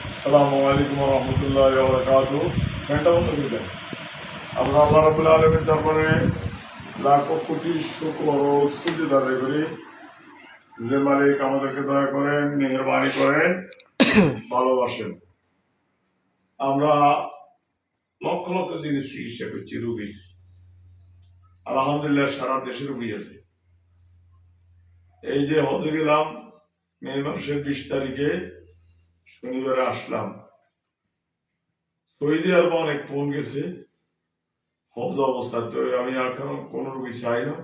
আসসালামু আলাইকুম ওয়া রাহমাতুল্লাহি ওয়া বারাকাতুহু। ফ্যানটা বন্ধ করে দেন। আমরা আল্লাহ রাব্বুল আলামিনের দরবারে লাখো কোটি শুকর ও সুজুদ আদায় করি যে মালিক আমাদেরকে দয়া করেন, মেহেরবানি করেন, ভালোবাসেন। আমরা লক্ষ লক্ষ জিনিস চিকিৎসা করছি রোগী, আলহামদুলিল্লাহ সারা দেশে রোগী আছে। এই যে হজে গেলাম মে মাসের 20 তারিখে, শনিবারে আসলাম। সৌদি আরবে অনেক ফোন গেছে হজ অবস্থাতে, আমি এখন কোন রুগী চাই না।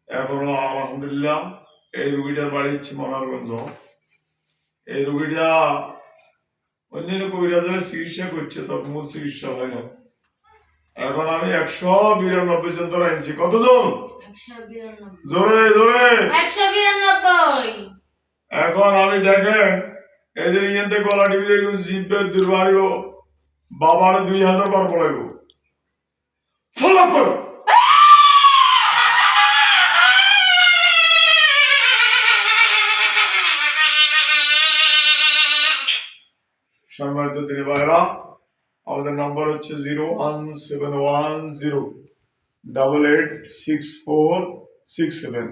এখনো আলহামদুলিল্লাহ এই রুগীটার বাড়ি হচ্ছে মনারগঞ্জ। এই রুগীটা অন্যান্য কবিরাজের চিকিৎসা করছে, তবে মূল চিকিৎসা হয় না। এখন আমি 192 জন ধরে আনছি। কতজন? 192। জোরে জোরে 192। এখন আমি দেখেন এদের ইয়েতে গলা টিভি জিপে দুর্বাড়িব, বাবার 2000 বার পড়াইব। ফলো করো। সম্মানিত দিনী ভাইরা, আমাদের নাম্বার হচ্ছে 01710886467।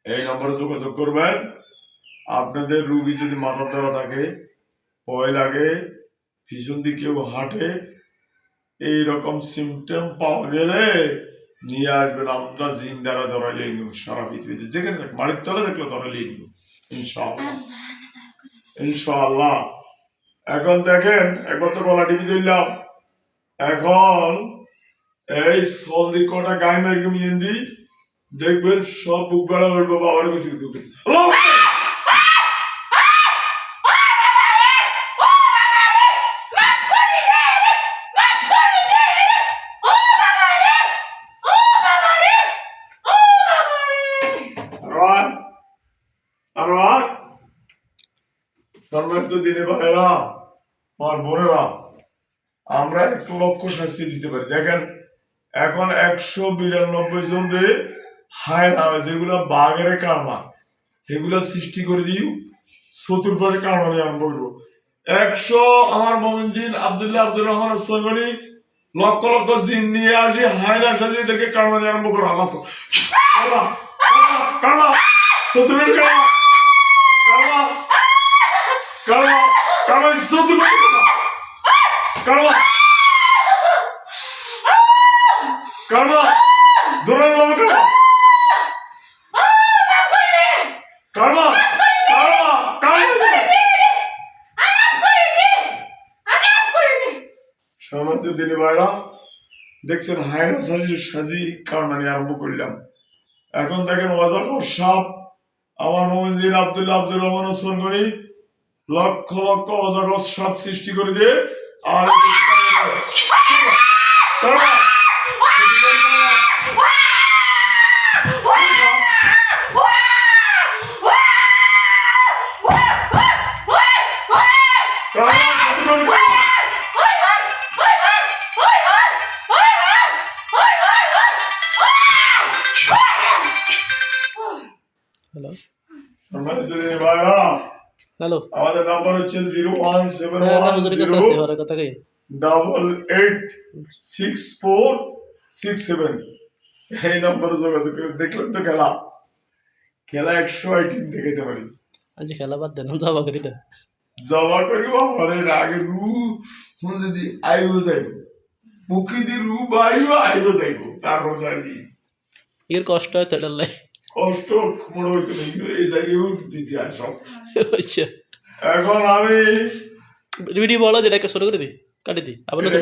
এই নম্বরে যোগাযোগ করবেন। আপনাদের রোগী যদি মাথা ধরা থাকে, ভয় লাগে, পিছন দিকেও হাঁটে, এইরকম সিমটম পাওয়া গেলে নিয়ে আসবেন। আমরা জিন দ্বারা ধরালে সারা পৃথিবীতে যেখানে বাড়ির তলে দেখলে ধরালে ইনশাআল্লাহ ইনশাআল্লাহ। এখন দেখেন, একবার তো গলা টিপি দিলাম, এখন এই সলদি কটা গায়ে মেরে মিয়েন্দি দেখবেন সব বুক বেড়া উঠবো। বাবার বেশি সম্মানিত দিনে ভাইরা, আমার বোনেরা, আমরা 1 লক্ষ শাস্তি দিতে পারি। দেখেন এখন 192 জন রে হায় না, যেগুলা বাঘের কারণা সেগুলা সৃষ্টি করে দিও, চতুর্পাশে কারণা নিয়ে আরম্ভ করবো। 100 আমার মোমিন জিন আব্দুল্লাহ আব্দুর রহমান ওসমানী লক্ষ লক্ষ জিন নিয়ে আসি, হায়না সাজিয়ে থেকে কারণা নিয়ে আরম্ভ করবো। আমার তো কারণা চতুর্পাশে কারণা কারণা কারণা কারণা চতুর্পাশে কারণা কারণা জোরে বলো কারণা কারণা কারণা কারণা। সম্মানিত দিনী ভাইরা, দেখছেন হায়না সাজি কারণা নিয়ে আরম্ভ করলাম। এখন দেখেন অজাগর সাপ আমার মোমিন জিন আব্দুল্লাহ আব্দুর রহমান ওসমান গনি লক্ষ লক্ষ অজাগর সাপ সৃষ্টি করে দিয়ে আর হ্যালো, আমাদের নাম্বার হচ্ছে 01710886467। এই নম্বরে যোগাযোগ করে দেখলেন তো খেলা 118 দেখাইতে পারি। আজ খেলা বাদ দেন, জবা করি তো জবা করি আমারে আগে রু যদি আইব যাইব, মুখি দি রু বাইব আইব যাইব, তারপর সারি এর কষ্ট হয় তো ডাল্লাই কষ্ট মনে হইতো না, এই জায়গায় দিতে হয় সব। আচ্ছা, এখন আমি ভিডিও বলো, যেটাকে শুরু করে দিই, কাটি দিই আবার নতুন।